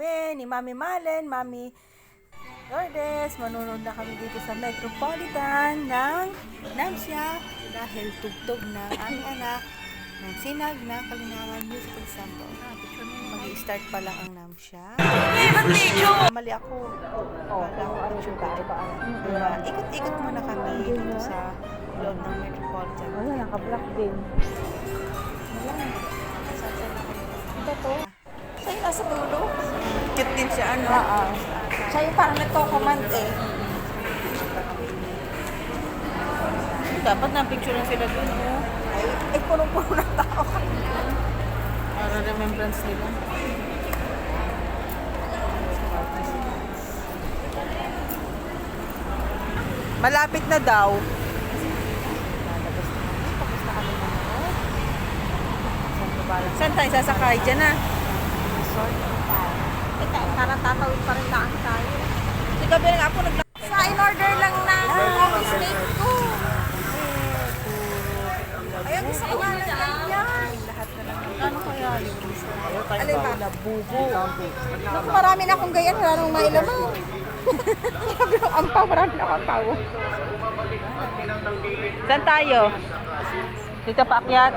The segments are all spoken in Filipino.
kami ni Mami Malen, Mami Lourdes. Manunod na kami dito sa Metropolitan ng Namsia dahil tugtog ng aming anak ng Sinag na Kalinangan Musical Center. Mag-i-start pa lang ang Namsia. Mali ako. Ikot-ikot muna kami dito sa loob ng Metropolitan. Wala, naka-block din. Ito to. Siya yung nasa dulo. Cute din siya, ano? Oo. Siya yung parang nagko-command eh. Dapat na-picture na sila dun, oh. Ay, punong-puno ng tao. Para remembrance nila. Malapit na daw. Saan tayo sasakay? Diyan na. Parang tatawid pa rin lang tayo. Si gabi nga ako Sa in-order lang na office mate ko. Ayun, gusto ko nga lang yan. Ano kaya? Alin ba? Labubo. Naku, marami na akong ganyan. Wala nang mailaman. Sabi ng ampa, marami na akong tao. Saan tayo? Dito paakyat?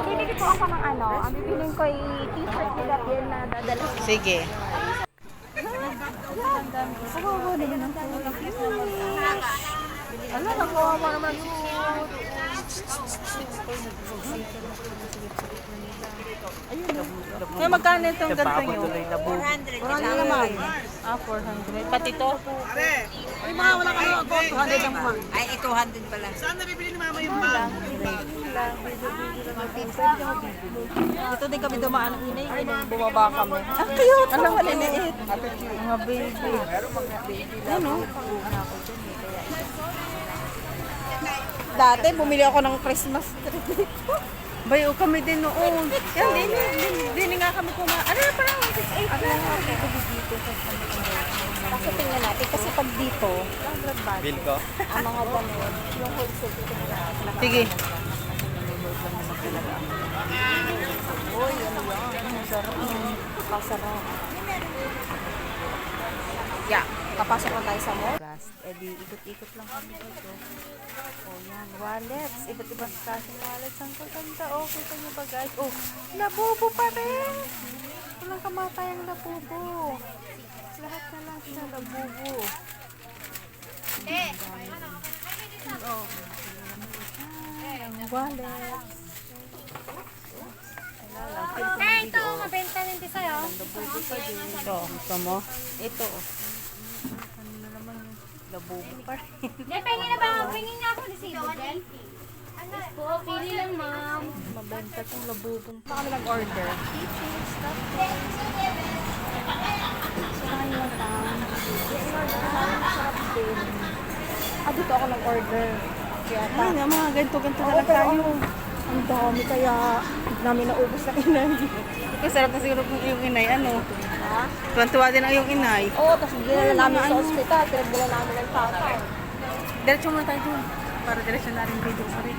Bibili po ako ng ano. Ang bibiling ko ay t-shirt nila yan na dadala. Sige. Kawawa naman ang ano, nakawawa naman ang Kaya magkano itong ganito nyo? 400 naman. 400. Pati to? Ay, mga wala ka naman. 200 lang mga. Ay, 200 pala. Ito din kami dumaan ng inay. Bumaba kami. Ang cute. Ang maliliit. Mga baby. Ano? Dati, bumili ako ng Christmas tree. Bayo kami din noon. Yan, din nga kami kumain. Ano na parang 6-8 na. Kasi tingnan natin, kasi pag dito, Bill ko? ang mga damit, yung wholesale dito nila. Sige. Uy, ano yan? Ang sarap. Pasarap. Yeah. Kapasok na tayo sa mall. Eh di, ikot-ikot lang kami dito. Oh, yan. Wallets. Iba't ibang klaseng wallets. Ang kaganda. Oh, kita nyo ba guys? Oh, labubo pa rin. Walang kamatayang labubo. Lahat na lang sa labubo. Oh. Ang wallets. Ito, mabenta din di sa'yo. Ito, gusto mo? Ito. Ano na naman yung labubo pa rin. Pwede na ba? Pwede na ako resibo din. Yes po, pili lang ma'am. Mabenta itong labubong. Pa kami nag-order. Dito ako nag-order. Kaya Ay, nga mga ganito-ganito na lang pero tayo. ang dami kaya namin naubos na inay. Kasi sarap na siguro kung yung inay, ano? Ha? Tuwan-tuwa din ang yung inay. Oo, tapos dinala namin sa ospital. Pinagdala namin ng tata. Diretso muna tayo dun. Para diretso na rin video sa rin.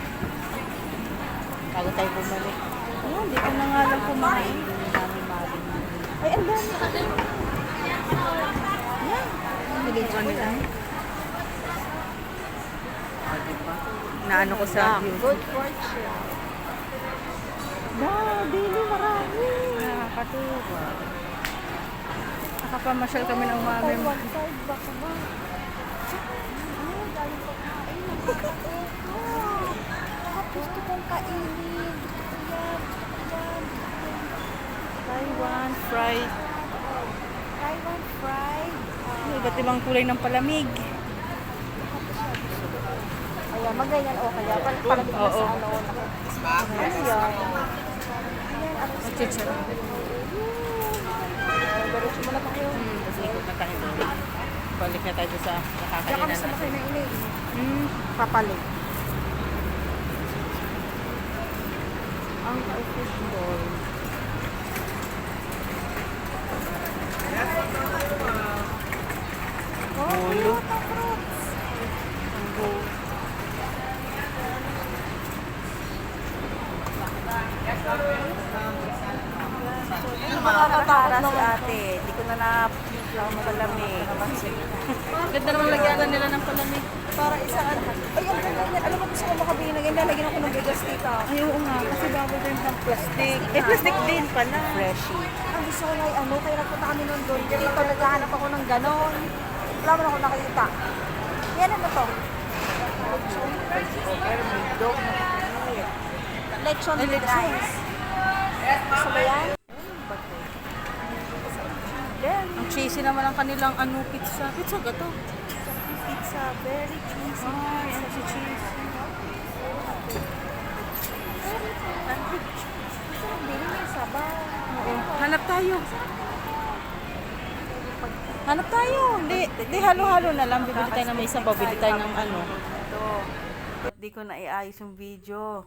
Bago tayo bumalik. Oh, hindi ko na nga lang kumain. Ay, ang dami. Niligo nila. Naano ko sa view. Good fortune. Dili, marami. Nakakatuwa. Nakapamasyal kami ng mami. One side, baka ba? Ay, galing pa kain. Gusto kong kainin. Yan. Taiwan fried. Taiwan fried. Iba't ibang kulay ng palamig. Ayan, maganyan o kaya. Palagay mo sa ano. Ano yan? Chichar. Diretso mo na tayo. Tapos ikot na tayo. Balik na tayo sa Diyan nakakainan kami sa natin. makina inay. Papalit. Ang ka-office ball. Ulo. Ang go. Makakatara si ate. Hindi ko na Hanap. Palamig. Ganda naman lagyan nila ng palamig. Para isang ano. Ay, ang ganda yan. Alam mo, gusto ko makabili na ganyan. Lalagyan ako ng bigas dito. Ay, oo nga. Kasi bago din ng plastic. Eh, plastic din pala. Freshy. Ang gusto ko na ano, kaya nagpunta kami noon doon. Dito naghahanap ako ng ganon. Wala mo na ako nakikita. Yan ano to? Lechon with rice. Gusto mo yan? Ang cheesy naman ang kanilang pizza. Pizza ga to? Pizza, very cheesy. Ay, ano si cheese? Bili mo yung sabaw. Oo. Hanap tayo. Hanap tayo. Di halo-halo na lang. Bibili tayo ng may sabaw. Bili tayo ng ano. Ba't di ko na iayos yung video?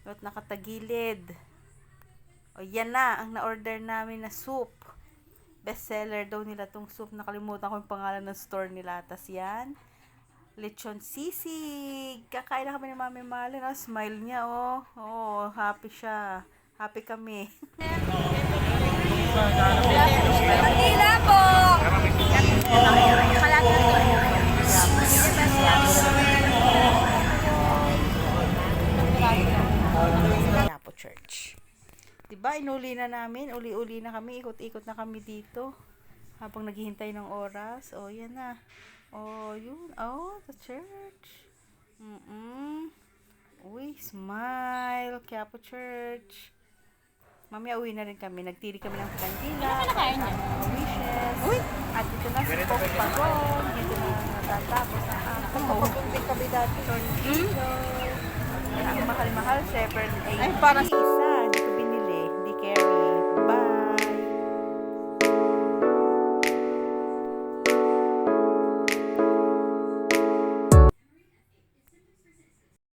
Ba't nakatagilid? O yan na, ang na-order namin na soup. Bestseller daw nila tong soup. Nakalimutan ko yung pangalan ng store nila. Tas yan, lechon sisig. Kakain na kami ni Mami Malin. Oh, smile niya, oh. Oh, happy siya. Happy kami. Tila po! Lapo Church. Diba, inuli na namin. Uli-uli na kami. Ikot-ikot na kami dito. Habang naghihintay ng oras. Oh, yan na. Oh, yun. Oh, the church. Uy, smile. Quiapo Church. Mamaya uwi na rin kami. Nagtili kami ng kandila. Ano kaya niya? Wishes. Uy! At dito na si Pope Pagong. Dito na natatapos ang Pagpunting kami dati. ang mahal-mahal. 7, 8. Ay, parang